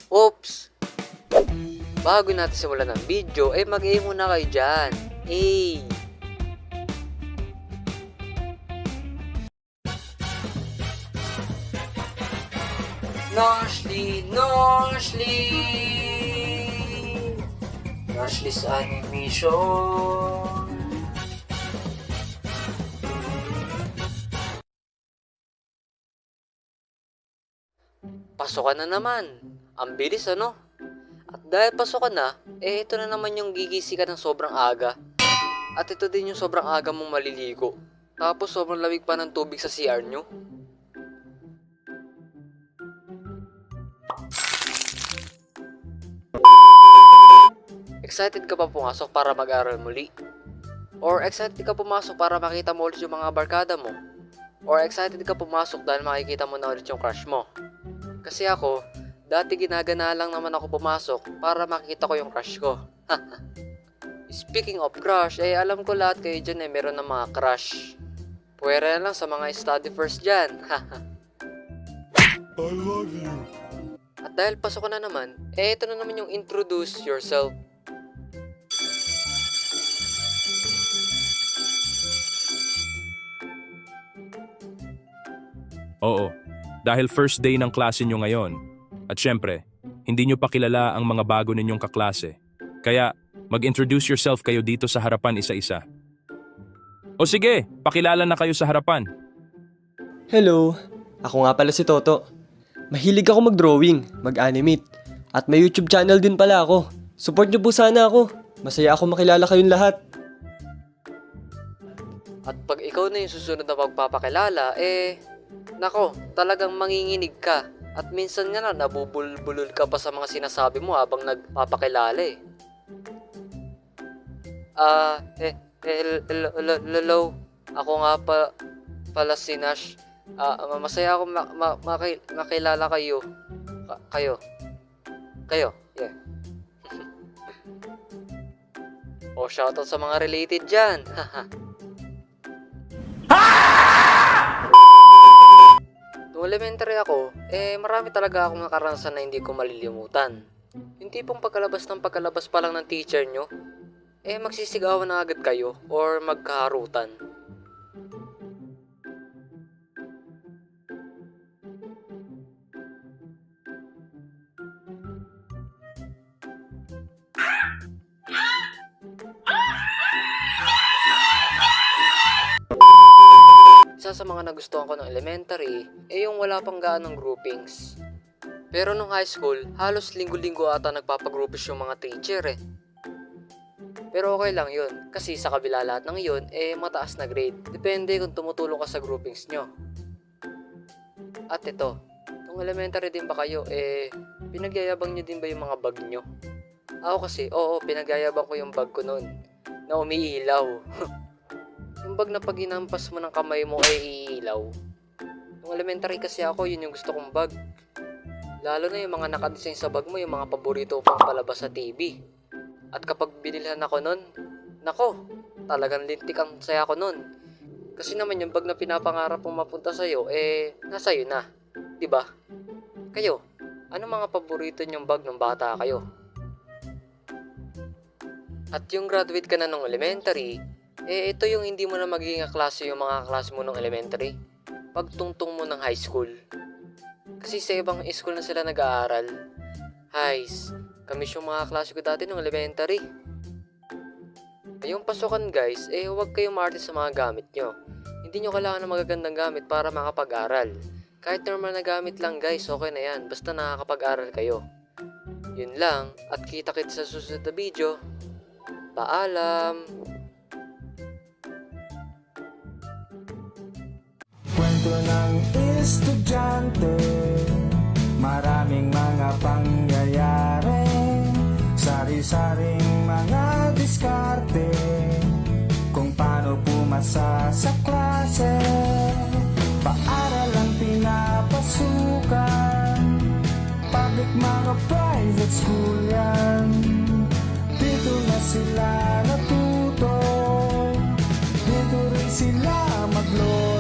Oops! Bago natin simulan ng video, mag-A muna kayo dyan. A! Noshly's Animation. Pasokan na naman. Ang bilis ano? At dahil pasokan na, ito na naman yung gigising ka ng sobrang aga. At ito din yung sobrang aga mong maliligo. Tapos sobrang lamig pa ng tubig sa CR nyo. Excited ka pa pumasok para mag-aral muli? Or excited ka pumasok para makita mo ulit yung mga barkada mo? Or excited ka pumasok dahil makikita mo na ulit yung crush mo? Kasi ako, dati ginagana lang naman ako pumasok para makita ko yung crush ko. Speaking of crush, alam ko lahat kayo dyan meron ng mga crush. Pwera na lang sa mga study first dyan. I love you. At dahil pasok na naman, ito na naman yung introduce yourself. Oo, dahil first day ng klase nyo ngayon. At syempre, hindi nyo pa kilala ang mga bago ninyong kaklase. Kaya, mag-introduce yourself kayo dito sa harapan isa-isa. O sige, pakilala na kayo sa harapan. Hello, ako nga pala si Toto. Mahilig ako mag-drawing, mag-animate, at may YouTube channel din pala ako. Support niyo po sana ako. Masaya ako makilala kayong lahat. At pag ikaw na yung susunod na pagpapakilala, nako, talagang manginginig ka. At minsan nga na, nabubulbulol ka pa sa mga sinasabi mo habang nagpapakilala eh. Hello. Ako nga pala si Nash. Masaya ako makilala kayo. Kayo, yeah. O, shoutout sa mga related dyan. Nung elementary ako, marami talaga akong nakaranasan na hindi ko malilimutan. Yung tipong pagkalabas pa lang ng teacher nyo, magsisigawan na agad kayo or magkaharutan. Isa sa mga nagustuhan ko ng elementary, yung wala pang gaanong groupings. Pero nung high school, halos linggo-linggo ata nagpapagroupings yung mga teacher Pero okay lang yun, kasi sa kabila lahat ng yun, mataas na grade. Depende kung tumutulong ka sa groupings nyo. At ito, nung elementary din ba kayo, pinagyayabang nyo din ba yung mga bag nyo? Ako kasi, oo, pinagyayabang ko yung bag ko noon, na umiilaw. Yung bag na pag hinampas mo ng kamay mo ay iilaw. Nung elementary kasi ako, yun yung gusto kong bag. Lalo na yung mga nakadesign sa bag mo, yung mga paborito pang palabas sa TV. At kapag binilhan ako nun, nako, talagang lintik ang saya ko nun. Kasi naman yung bag na pinapangarap mong mapunta sa'yo, nasa iyo na. Diba? Kayo, ano mga paborito nyong bag nung bata kayo? At yung graduate ka na nung elementary, ito yung hindi mo na magiging kaklase yung mga klase mo nung elementary. Pagtungtong mo ng high school. Kasi sa ibang school na sila nag-aaral. Highs, kami yung mga klase ko dati nung elementary. Yung pasukan guys, huwag kayong maarte sa mga gamit nyo. Hindi nyo kailangan ng magagandang gamit para makapag-aral. Kahit normal na gamit lang guys, okay na yan. Basta nakakapag-aral kayo. Yun lang, at kita-kits sa susunod na video. Paalam! Kwento ng estudyante, maraming mga pangyayari, sari-saring mga diskarte, kung paano pumasa sa klase, paaral ang pinapasukan, public mga private school yan, dito na sila natuto, dito rin sila maglo